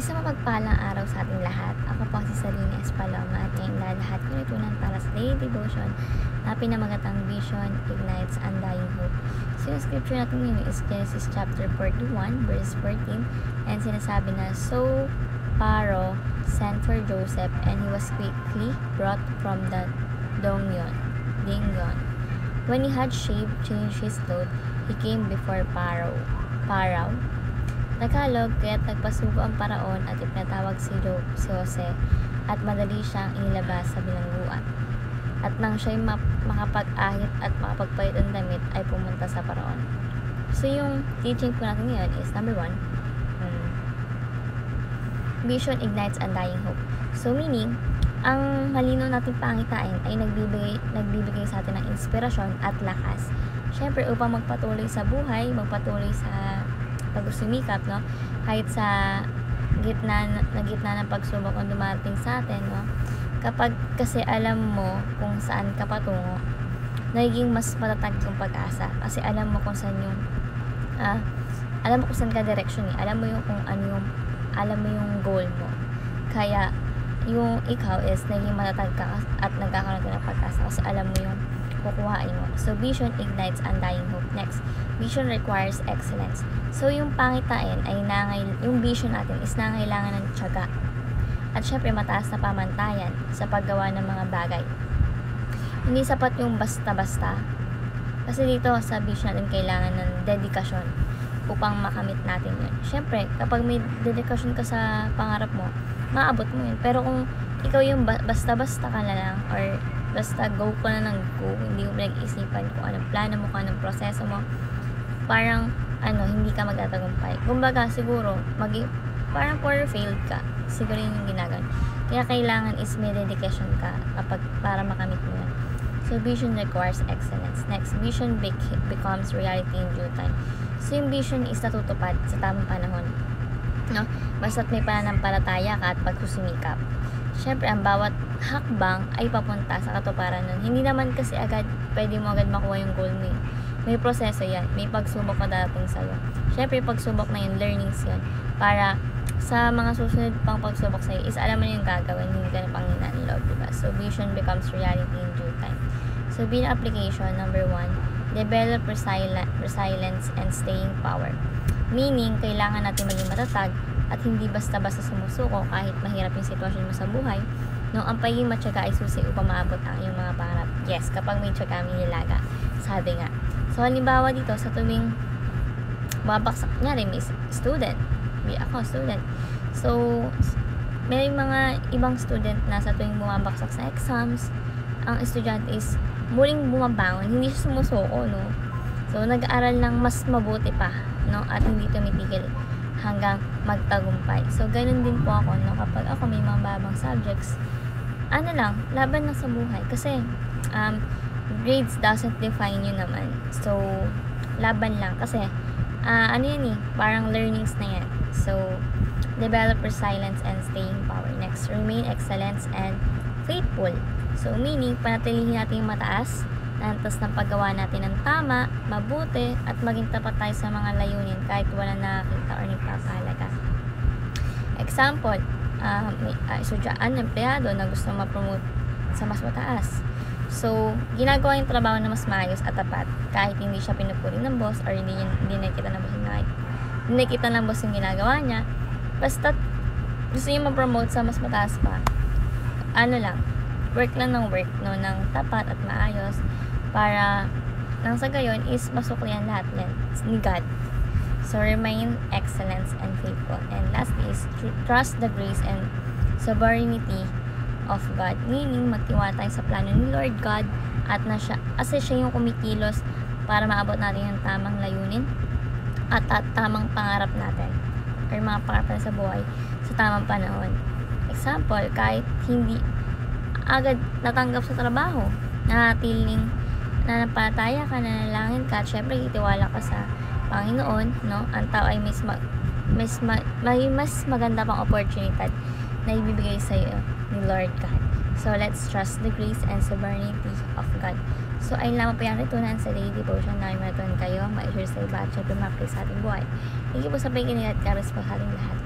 Isang mapagpalang araw sa ating lahat. Ako po si Salina Espaloma at ngayong lahat ko natunan para sa daily devotion na pinamagatang Vision Ignites Undying Hope. So yung scripture natin ngayon is Genesis chapter 41 verse 14 and sinasabi na, So Pharaoh sent for Joseph and he was quickly brought from the Dingyon. When he had changed his clothes, he came before Pharaoh. Tagalog, kaya't nagpasugo ang paraon at ipinatawag si Jose at madali siyang inilabas sa bilangguan. At nang siya'y makapag-ahit at makapagpalit ng damit ay pumunta sa paraon. So yung teaching po natin ngayon is number 1, Vision Ignites Undying Hope. So meaning, ang malinaw nating pangitain ay nagbibigay sa atin ng inspirasyon at lakas. Siyempre, upang magpatuloy sa buhay, magpatuloy sa pagsumikap, no? Kahit sa gitna ng pagsubok ang dumating sa atin, no? Kapag kasi alam mo kung saan ka patungo, nagiging mas matatag yung pag-asa. Kasi alam mo kung saan yung alam mo kung saan ka direction eh. Alam mo yung kung ano yung alam mo yung goal mo. Kaya yung ikaw is naging matatag ka at nagkakaroon ka ng pag-asa kasi alam mo yung kukuhain mo. So, vision ignites undying hope. Next, vision requires excellence. So, yung pangitain ay yung vision natin is nangailangan ng tiyaga. At syempre, mataas na pamantayan sa paggawa ng mga bagay. Hindi sapat yung basta-basta. Kasi dito sa vision natin kailangan ng dedikasyon upang makamit natin yun. Syempre, kapag may dedikasyon ka sa pangarap mo, maabot mo yun. Pero kung ikaw yung basta-basta ka na lang or basta go ko na ng go, hindi mo pinag-isipan kung anong plano mo, kung anong proseso mo, parang hindi ka magtatagumpay. Kumbaga siguro parang failed ka. Siguro yun yung ginagawa. Kaya kailangan is may dedication ka para makamit mo yun. So vision requires excellence. Next, vision becomes reality in due time. So yung vision is natutupad sa tamang panahon, no? Basta't may pananampalataya ka at pagsusumikap. Siyempre, ang bawat hakbang ay papunta sa katuparan nun. Hindi naman kasi pwede mo agad makuha yung goal mo. May proseso yan. May pagsubok na darating sa'yo. Siyempre, pagsubok na yun, learnings yan. Para sa mga susunod pang pagsubok sa'yo is alam mo na yung gagawin. Hindi ka na panghinaan ng loob, diba? So, vision becomes reality in due time. So, bilang application, number 1, develop resilience and staying power. Meaning, kailangan natin maging matatag at hindi basta-basta sumusuko kahit mahirap yung sitwasyon mo sa buhay. No, ang pagiging matyaga ay susi upang maabot ang iyong mga pangarap. Yes, kapag may tyaga, may nilaga. Sabi nga. So, halimbawa dito, sa tuwing babaksak niya rin, may student. Ako, student. So, may mga ibang student na sa tuwing bumabaksak sa exams, ang estudyante is muling bumabangon, hindi siya sumusuko, no? So, nag-aaral ng mas mabuti pa, no? At hindi tumitigil hanggang magtagumpay. So, ganun din po ako, no? Kapag ako may mga babang subjects, laban na sa buhay. Kasi, grades doesn't define you naman. So, laban lang. Kasi, parang learnings na yan. So, develop resilience and staying power. Next, remain excellence and faithful. So, meaning, panatilihin natin yung mataas, antas ng paggawa natin ng tama, mabuti, at maging tapat tayo sa mga layunin kahit wala nakakita or nagpapahalaga. Example, may empleyado na gusto ma-promote sa mas mataas. So, ginagawa yung trabaho na mas maayos at tapat kahit hindi siya pinupuri ng boss or hindi nakikita ng boss yung ginagawa niya. Basta gusto niya ma-promote sa mas mataas pa. Work lang ng work, no, ng tapat at maayos para nang sa gayon is masuklian lahat yan ni God. So, remain excellence and faithful. And lastly is trust the grace and sovereignty of God. Meaning, magtiwala tayo sa plano ni Lord God at kasi siya yung kumikilos para maabot natin yung tamang layunin at tamang pangarap natin or mga pangarap natin sa buhay sa tamang panahon. Example, kahit hindi agad natanggap sa trabaho, nanampalataya ka, nanalangin ka, at syempre itiwala ka sa Panginoon, no? Ang tao ay may mas maganda pang opportunity na ibibigay sa iyo ni Lord God. So, let's trust the grace and sovereignty of God. So, ayun lamang po yung natutunan sa daily devotion na may matutunan kayo, ma-share sa iba at syempre ma-apply sa ating buhay. Thank you po sa pakikinig at karos po sa ating lahat.